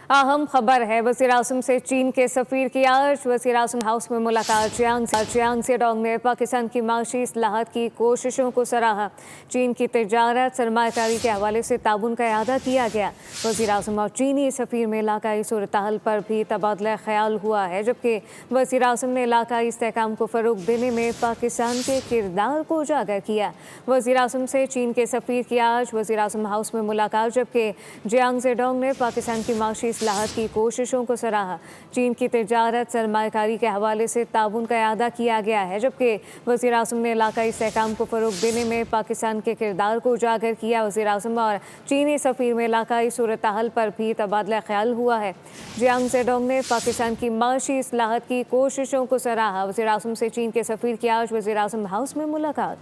अहम खबर है। वज़ीर-ए-आज़म से चीन के सफ़ीर की आज वज़ीर-ए-आज़म हाउस में मुलाकात। चियांग सेडोंग ने पाकिस्तान की माशी इस्लाहात की कोशिशों को सराहा। चीन की तिजारत सरमायाकारी के हवाले से ताउन का इआदा किया गया। वज़ीर-ए-आज़म और चीनी सफ़ीर में इलाकाई सूरत-ए-हाल पर भी तबादला ख्याल हुआ है, जबकि वज़ीर-ए-आज़म ने इलाकाई इस्तेहकाम को फ़रोग़ देने में पाकिस्तान के किरदार को उजागर किया। वज़ीर-ए-आज़म से चीन के सफ़ीर की आज वज़ीर-ए-आज़म हाउस में मुलाकात, जबकि चियांग सेडोंग ने पाकिस्तान की माशी इस्लाहात की कोशिशों को सराहा। चीन की तिजारत सरमायाकारी के हवाले से ताउन का इआदा किया गया है, जबकि वज़ीर-ए-आज़म ने इलाकाई इस्तेहकाम को फ़रोग़ देने में पाकिस्तान के किरदार को उजागर किया। वज़ीर-ए-आज़म और चीनी सफ़ीर में इलाकाई सूरत-ए-हाल पर भी तबादला ख्याल हुआ है। चियांग सेडोंग ने पाकिस्तान की माशी इस्लाहात की कोशिशों को सराहा। वज़ीर-ए-आज़म से चीन के सफ़ीर की आज वज़ीर-ए-आज़म हाउस में मुलाकात।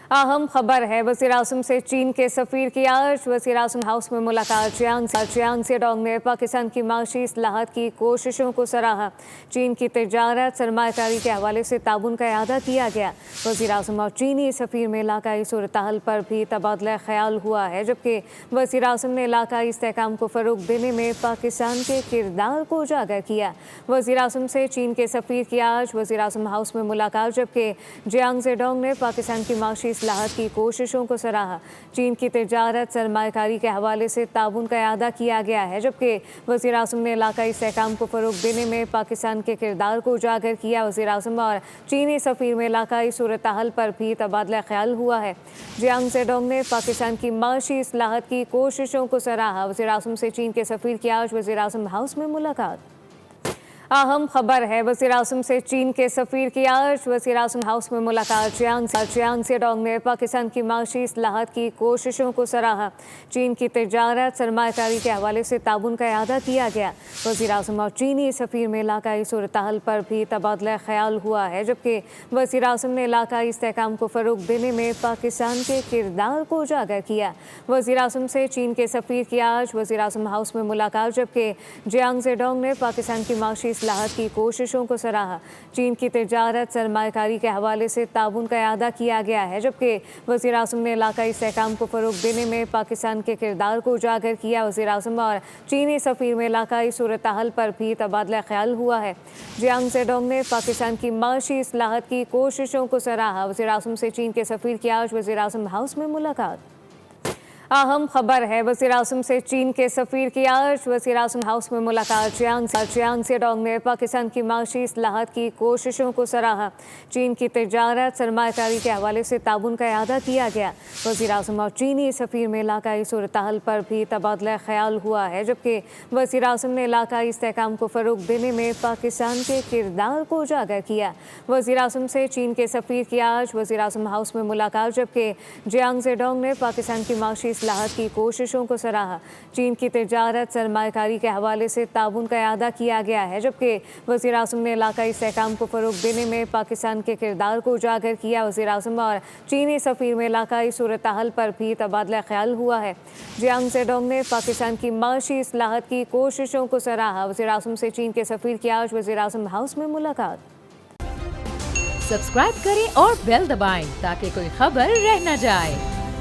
अहम खबर है। वज़ीर-ए-आज़म से चीन के सफ़ीर की आज वज़ीर-ए-आज़म हाउस में मुलाकात। चियांग सेडोंग ने पाकिस्तान की माशी इस्लाहात की कोशिशों को सराहा। चीन की तिजारत सरमायाकारी के हवाले से ताउन का इआदा किया गया। वज़ीर-ए-आज़म और चीनी सफ़ीर में इलाकाई सूरत-ए-हाल पर भी तबादला ख्याल हुआ है, जबकि वज़ीर-ए-आज़म ने इलाकाई इस्तेहकाम को फ़रोग़ देने में पाकिस्तान के किरदार को उजागर किया। वज़ीर-ए-आज़म से चीन के सफ़ीर की आज वज़ीर-ए-आज़म हाउस में मुलाकात, जबकि चियांग सेडोंग ने पाकिस्तान की माशी इस्लाहात की कोशिशों को सराहा। चीन की तिजारत सरमायाकारी के हवाले से ताउन का इआदा किया गया है, जबकि वज़ीर-ए-आज़म ने इलाकाई इस्तेहकाम को फ़रोग़ देने में पाकिस्तान के किरदार को उजागर किया। वज़ीर-ए-आज़म और चीनी सफ़ीर में इलाकाई सूरत-ए-हाल पर भी तबादला ख्याल हुआ है। चियांग सेडोंग ने पाकिस्तान की माशी इस्लाहात की कोशिशों को सराहा। वज़ीर-ए-आज़म से चीन के सफ़ीर की आज वज़ीर-ए-आज़म हाउस में मुलाकात। अहम खबर है। वज़ीर-ए-आज़म से चीन के सफ़ीर की आज वज़ीर-ए-आज़म हाउस में मुलाकात। चियांग सेडोंग ने पाकिस्तान की माशी इस्लाहात की कोशिशों को सराहा। चीन की तिजारत सरमायाकारी के हवाले से ताउन का इआदा किया गया। वज़ीर-ए-आज़म और चीनी सफ़ीर में इलाकाई सूरत-ए-हाल पर भी तबादला ख्याल हुआ है, जबकि वज़ीर-ए-आज़म ने इलाकाई इस्तेहकाम को फ़रोग़ देने में पाकिस्तान के किरदार को उजागर किया। वज़ीर-ए-आज़म से चीन के सफ़ीर की आज वज़ीर-ए-आज़म हाउस में मुलाकात, जबकि चियांग सेडोंग ने पाकिस्तान की माशी इस्लाहात की कोशिशों को सराहा। चीन की तिजारत सरमायाकारी के हवाले से ताउन का इआदा किया गया है, जबकि वज़ीर-ए-आज़म ने इलाकाई इस्तेहकाम को फ़रोग़ देने में पाकिस्तान के किरदार को उजागर किया। वज़ीर-ए-आज़म और चीनी सफ़ीर में इलाकाई सूरत-ए-हाल पर भी तबादला ख्याल हुआ है। चियांग सेडोंग ने पाकिस्तान की माशी इस्लाहात की कोशिशों को सराहा। वज़ीर-ए-आज़म से चीन के सफ़ीर की आज वज़ीर-ए-आज़म हाउस में मुलाकात। अहम खबर है। वज़ीर-ए-आज़म से चीन के सफ़ीर की आज वज़ीर-ए-आज़म हाउस में मुलाकात। चियांग सेडोंग ने पाकिस्तान की माशी इस्लाहात की कोशिशों को सराहा। चीन की तिजारत सरमायाकारी के हवाले से ताउन का इआदा किया गया। वज़ीर-ए-आज़म और चीनी सफ़ीर में इलाकाई सूरत-ए-हाल पर भी तबादला ख्याल हुआ है, जबकि वज़ीर-ए-आज़म ने इलाकाई इस्तेहकाम को फ़रोग़ देने में पाकिस्तान के किरदार को उजागर किया। वज़ीर-ए-आज़म से चीन के सफ़ीर की आज वज़ीर-ए-आज़म हाउस में मुलाकात, जबकि चियांग सेडोंग ने पाकिस्तान की माशी इस्लाहात की कोशिशों को सराहा। चीन की तिजारत सरमायाकारी के हवाले से ताउन का इआदा किया गया है, जबकि वज़ीर-ए-आज़म ने इलाकाई इस्तेहकाम को फ़रोग़ देने में पाकिस्तान के किरदार को उजागर किया। वज़ीर-ए-आज़म और चीनी सफ़ीर में इलाकाई सूरत-ए-हाल पर भी तबादला ख्याल हुआ है। चियांग सेडोंग ने पाकिस्तान की माशी इस्लाहात की कोशिशों को सराहा। वज़ीर-ए-आज़म से चीन के सफ़ीर की आज वज़ीर-ए-आज़म हाउस में मुलाकात। सब्सक्राइब करें और बेल दबाएं ताकि कोई खबर रह न जाए।